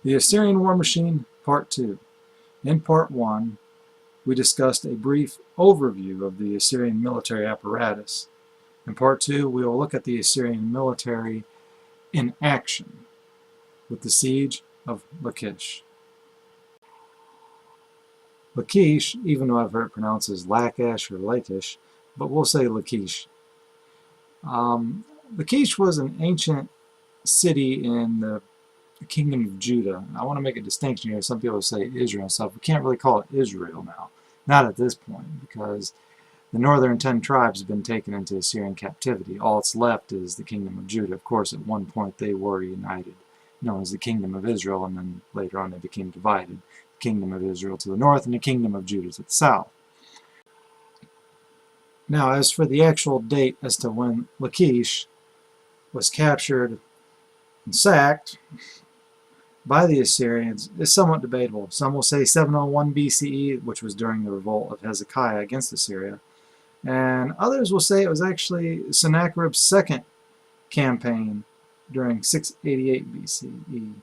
The Assyrian War Machine, Part 2. In Part 1, we discussed a brief overview of the Assyrian military apparatus. In Part 2, we will look at the Assyrian military in action with the siege of Lachish. Lachish, even though I've heard it pronounced as Lachish or Lachish, but we'll say Lachish. Lachish was an ancient city in the kingdom of Judah. I want to make a distinction here. Some people say Israel and stuff. We can't really call it Israel now. Not at this point, because the northern 10 tribes have been taken into Assyrian captivity. All that's left is the kingdom of Judah. Of course, at one point they were united, known as the kingdom of Israel, and then later on they became divided. The kingdom of Israel to the north and the kingdom of Judah to the south. Now, as for the actual date as to when Lachish was captured and sacked by the Assyrians is somewhat debatable. Some will say 701 BCE, which was during the revolt of Hezekiah against Assyria, and others will say it was actually Sennacherib's second campaign during 688 BCE.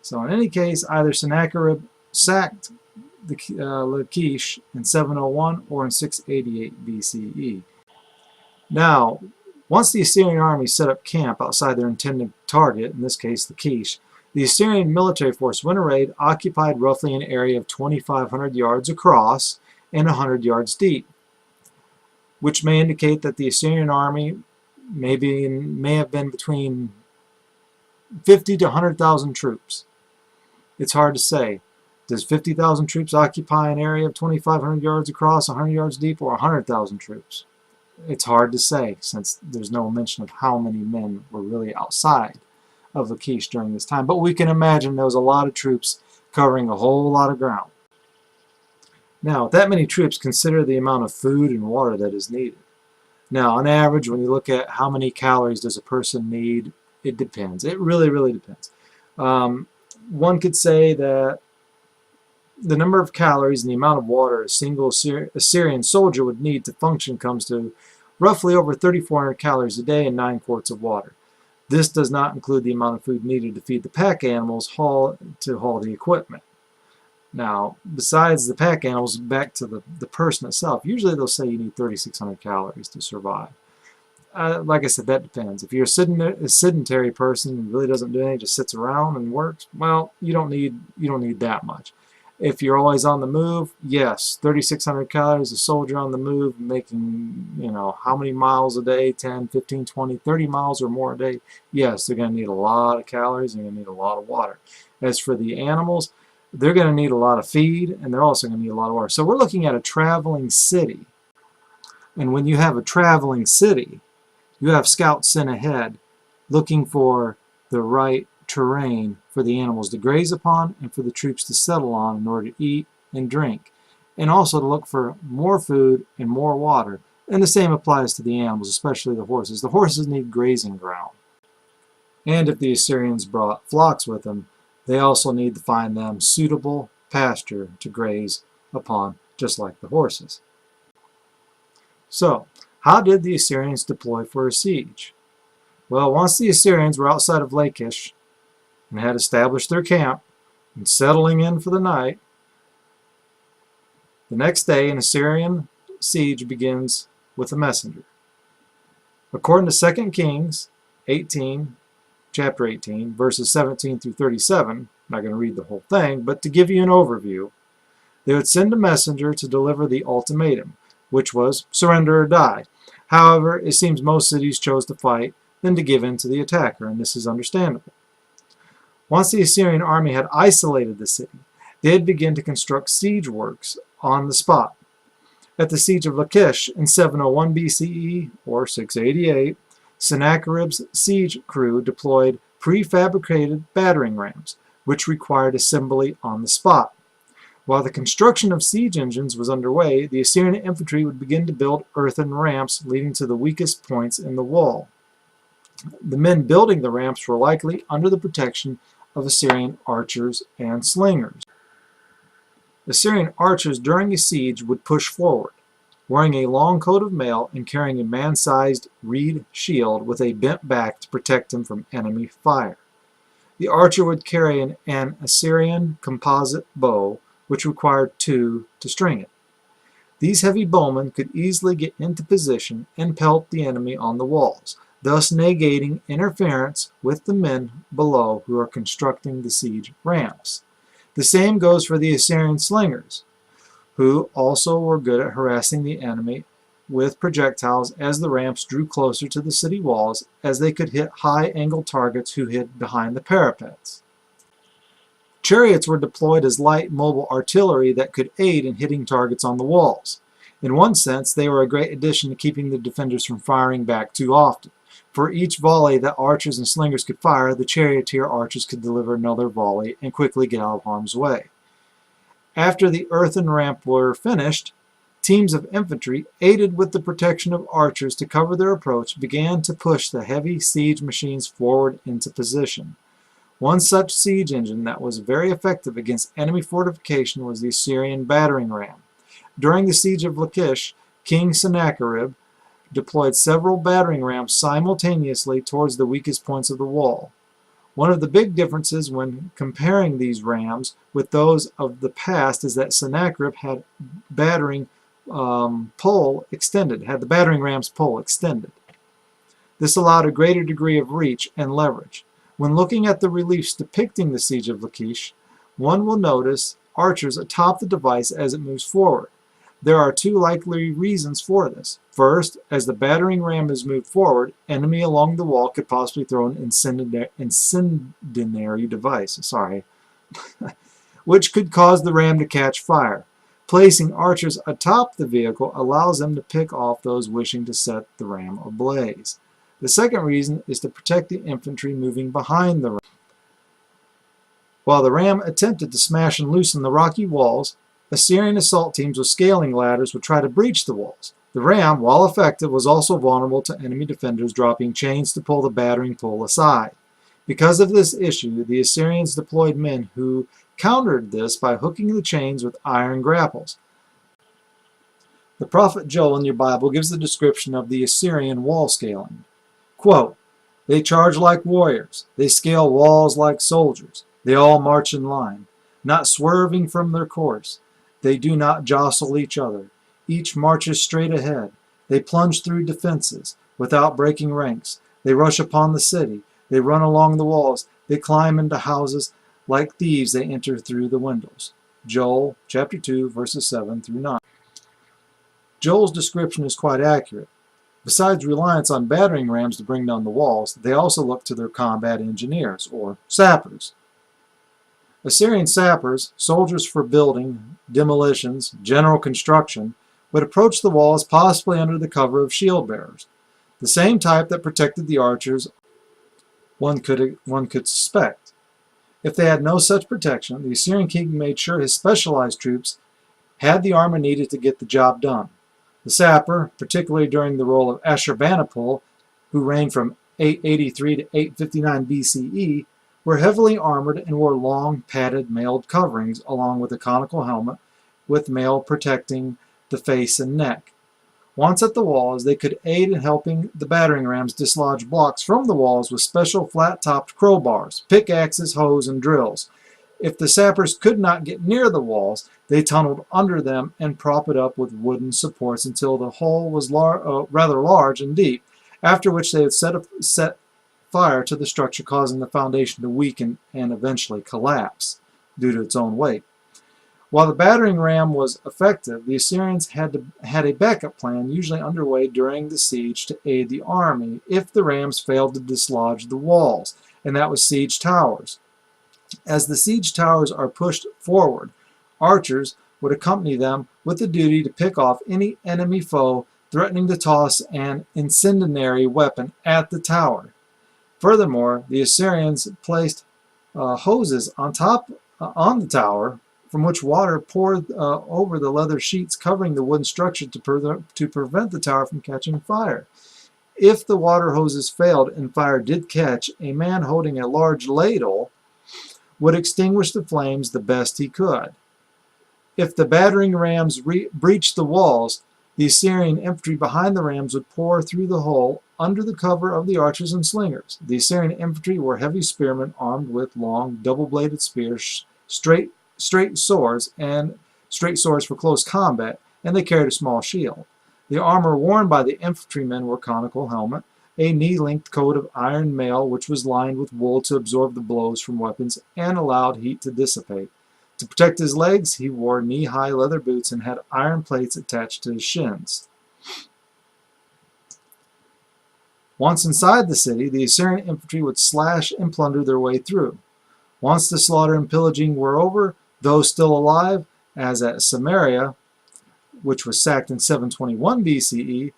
So in any case, either Sennacherib sacked Lachish in 701 or in 688 BCE. Now, once the Assyrian army set up camp outside their intended target, in this case Lachish, the Assyrian military force, when arrayed, occupied roughly an area of 2,500 yards across and 100 yards deep, which may indicate that the Assyrian army may have been between 50 to 100,000 troops. It's hard to say. Does 50,000 troops occupy an area of 2,500 yards across, 100 yards deep, or 100,000 troops? It's hard to say, since there's no mention of how many men were really outside of Lachish during this time. But we can imagine there was a lot of troops covering a whole lot of ground. Now, with that many troops, consider the amount of food and water that is needed. Now, on average, when you look at how many calories does a person need, it depends. It really, really depends. One could say that the number of calories and the amount of water a single Assyrian soldier would need to function comes to roughly over 3,400 calories a day and 9 quarts of water. This does not include the amount of food needed to feed the pack animals to haul the equipment. Now, besides the pack animals, back to the person itself, usually they'll say you need 3,600 calories to survive. Like I said, that depends. If you're a sedentary person who really doesn't do anything, just sits around and works, well, you don't need that much. If you're always on the move, yes, 3,600 calories, a soldier on the move making, how many miles a day, 10, 15, 20, 30 miles or more a day, yes, they're going to need a lot of calories and they're going to need a lot of water. As for the animals, they're going to need a lot of feed and they're also going to need a lot of water. So we're looking at a traveling city. And when you have a traveling city, you have scouts sent ahead looking for the right terrain for the animals to graze upon and for the troops to settle on in order to eat and drink, and also to look for more food and more water. And the same applies to the animals, especially the horses. The horses need grazing ground. And if the Assyrians brought flocks with them, they also need to find them suitable pasture to graze upon, just like the horses. So, how did the Assyrians deploy for a siege? Well, once the Assyrians were outside of Lachish and had established their camp and settling in for the night, the next day an Assyrian siege begins with a messenger. According to 2 Kings 18, chapter 18, verses 17 through 37, I'm not going to read the whole thing, but to give you an overview, they would send a messenger to deliver the ultimatum, which was surrender or die. However, it seems most cities chose to fight than to give in to the attacker, and this is understandable. Once the Assyrian army had isolated the city, they had begun to construct siege works on the spot. At the siege of Lachish in 701 BCE, or 688, Sennacherib's siege crew deployed prefabricated battering rams, which required assembly on the spot. While the construction of siege engines was underway, the Assyrian infantry would begin to build earthen ramps leading to the weakest points in the wall. The men building the ramps were likely under the protection of Assyrian archers and slingers. Assyrian archers during a siege would push forward, wearing a long coat of mail and carrying a man-sized reed shield with a bent back to protect him from enemy fire. The archer would carry an Assyrian composite bow, which required two to string it. These heavy bowmen could easily get into position and pelt the enemy on the walls, thus negating interference with the men below who are constructing the siege ramps. The same goes for the Assyrian slingers, who also were good at harassing the enemy with projectiles as the ramps drew closer to the city walls, as they could hit high-angle targets who hid behind the parapets. Chariots were deployed as light mobile artillery that could aid in hitting targets on the walls. In one sense, they were a great addition to keeping the defenders from firing back too often. For each volley that archers and slingers could fire, the charioteer archers could deliver another volley and quickly get out of harm's way. After the earthen ramp were finished, teams of infantry, aided with the protection of archers to cover their approach, began to push the heavy siege machines forward into position. One such siege engine that was very effective against enemy fortification was the Assyrian battering ram. During the siege of Lachish, King Sennacherib deployed several battering rams simultaneously towards the weakest points of the wall. One of the big differences when comparing these rams with those of the past is that Sennacherib had battering pole extended, had the battering ram's pole extended. This allowed a greater degree of reach and leverage. When looking at the reliefs depicting the siege of Lachish, one will notice archers atop the device as it moves forward. There are two likely reasons for this. First, as the battering ram is moved forward, enemy along the wall could possibly throw an incendiary device, which could cause the ram to catch fire. Placing archers atop the vehicle allows them to pick off those wishing to set the ram ablaze. The second reason is to protect the infantry moving behind the ram. While the ram attempted to smash and loosen the rocky walls, Assyrian assault teams with scaling ladders would try to breach the walls. The ram, while effective, was also vulnerable to enemy defenders dropping chains to pull the battering pole aside. Because of this issue, the Assyrians deployed men who countered this by hooking the chains with iron grapples. The prophet Joel in your Bible gives the description of the Assyrian wall scaling. Quote, "They charge like warriors. They scale walls like soldiers. They all march in line, not swerving from their course. They do not jostle each other. Each marches straight ahead. They plunge through defenses without breaking ranks. They rush upon the city. They run along the walls. They climb into houses. Like thieves, they enter through the windows." Joel chapter 2, verses 7 through 9. Joel's description is quite accurate. Besides reliance on battering rams to bring down the walls, they also look to their combat engineers, or sappers. Assyrian sappers, soldiers for building, demolitions, general construction, would approach the walls possibly under the cover of shield bearers, the same type that protected the archers one could suspect. If they had no such protection, the Assyrian king made sure his specialized troops had the armor needed to get the job done. The sapper, particularly during the role of Ashurbanipal, who reigned from 883 to 859 BCE, were heavily armored and wore long, padded, mailed coverings along with a conical helmet with mail protecting the face and neck. Once at the walls, they could aid in helping the battering rams dislodge blocks from the walls with special flat-topped crowbars, pickaxes, hoes, and drills. If the sappers could not get near the walls, they tunneled under them and prop it up with wooden supports until the hole was rather large and deep, after which they would set fire to the structure, causing the foundation to weaken and eventually collapse due to its own weight. While the battering ram was effective, the Assyrians had a backup plan usually underway during the siege to aid the army if the rams failed to dislodge the walls, and that was siege towers. As the siege towers are pushed forward, archers would accompany them with the duty to pick off any enemy foe threatening to toss an incendiary weapon at the tower. Furthermore, the Assyrians placed hoses on the tower, from which water poured over the leather sheets covering the wooden structure to prevent the tower from catching fire. If the water hoses failed and fire did catch, a man holding a large ladle would extinguish the flames the best he could. If the battering rams breached the walls, the Assyrian infantry behind the rams would pour through the hole under the cover of the archers and slingers. The Assyrian infantry were heavy spearmen armed with long, double-bladed spears, straight swords for close combat, and they carried a small shield. The armor worn by the infantrymen were conical helmet, a knee-length coat of iron mail which was lined with wool to absorb the blows from weapons and allowed heat to dissipate. To protect his legs, he wore knee-high leather boots and had iron plates attached to his shins. Once inside the city, the Assyrian infantry would slash and plunder their way through. Once the slaughter and pillaging were over, those still alive, as at Samaria, which was sacked in 721 BCE,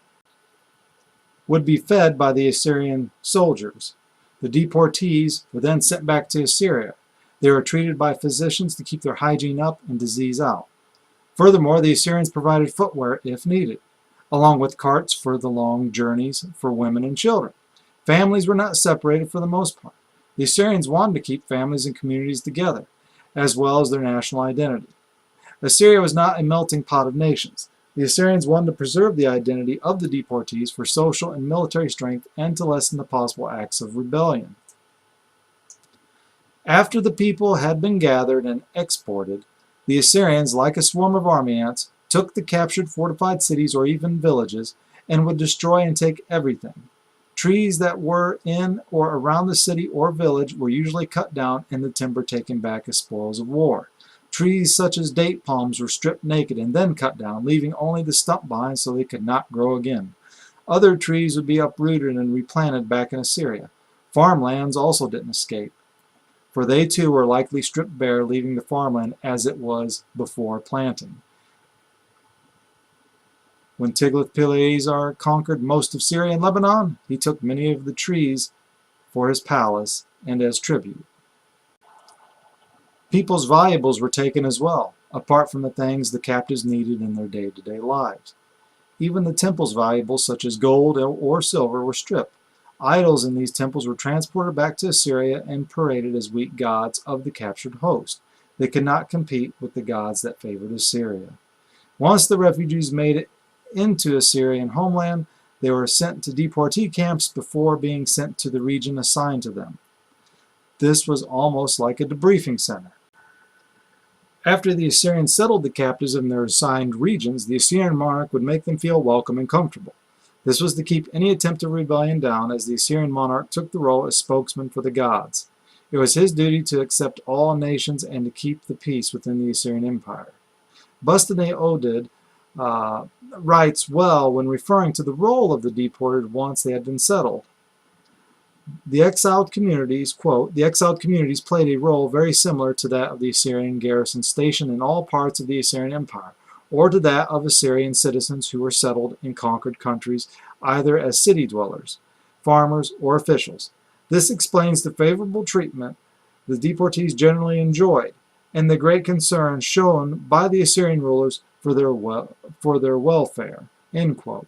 would be fed by the Assyrian soldiers. The deportees were then sent back to Assyria. They were treated by physicians to keep their hygiene up and disease out. Furthermore, the Assyrians provided footwear if needed, along with carts for the long journeys for women and children. Families were not separated for the most part. The Assyrians wanted to keep families and communities together, as well as their national identity. Assyria was not a melting pot of nations. The Assyrians wanted to preserve the identity of the deportees for social and military strength and to lessen the possible acts of rebellion. After the people had been gathered and exported, the Assyrians, like a swarm of army ants, took the captured fortified cities or even villages and would destroy and take everything. Trees that were in or around the city or village were usually cut down and the timber taken back as spoils of war. Trees such as date palms were stripped naked and then cut down, leaving only the stump behind so they could not grow again. Other trees would be uprooted and replanted back in Assyria. Farmlands also didn't escape, for they too were likely stripped bare, leaving the farmland as it was before planting. When Tiglath-pileser conquered most of Syria and Lebanon, he took many of the trees for his palace and as tribute. People's valuables were taken as well, apart from the things the captives needed in their day-to-day lives. Even the temple's valuables, such as gold or silver, were stripped. Idols in these temples were transported back to Assyria and paraded as weak gods of the captured host. They could not compete with the gods that favored Assyria. Once the refugees made it into Assyrian homeland, they were sent to deportee camps before being sent to the region assigned to them. This was almost like a debriefing center. After the Assyrians settled the captives in their assigned regions, the Assyrian monarch would make them feel welcome and comfortable. This was to keep any attempt of rebellion down, as the Assyrian monarch took the role as spokesman for the gods. It was his duty to accept all nations and to keep the peace within the Assyrian Empire. Bustane-Oded writes well when referring to the role of the deported once they had been settled. The exiled communities, quote, the exiled communities played a role very similar to that of the Assyrian garrison stationed in all parts of the Assyrian Empire, or to that of Assyrian citizens who were settled in conquered countries either as city dwellers, farmers, or officials. This explains the favorable treatment the deportees generally enjoyed, and the great concern shown by the Assyrian rulers for their welfare, end quote.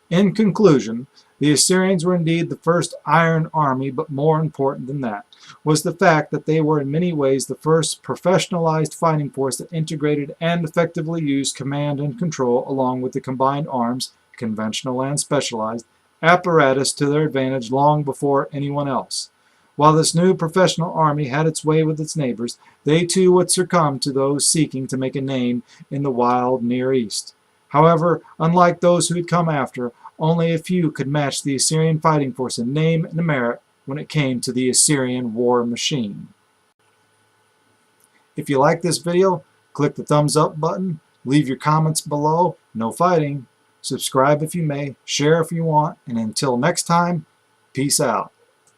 In conclusion, the Assyrians were indeed the first iron army, but more important than that was the fact that they were in many ways the first professionalized fighting force that integrated and effectively used command and control along with the combined arms, conventional and specialized, apparatus to their advantage long before anyone else. While this new professional army had its way with its neighbors, they too would succumb to those seeking to make a name in the wild Near East. However, unlike those who had come after, only a few could match the Assyrian fighting force in name and merit when it came to the Assyrian war machine. If you like this video, click the thumbs up button, leave your comments below, no fighting, subscribe if you may, share if you want, and until next time, peace out.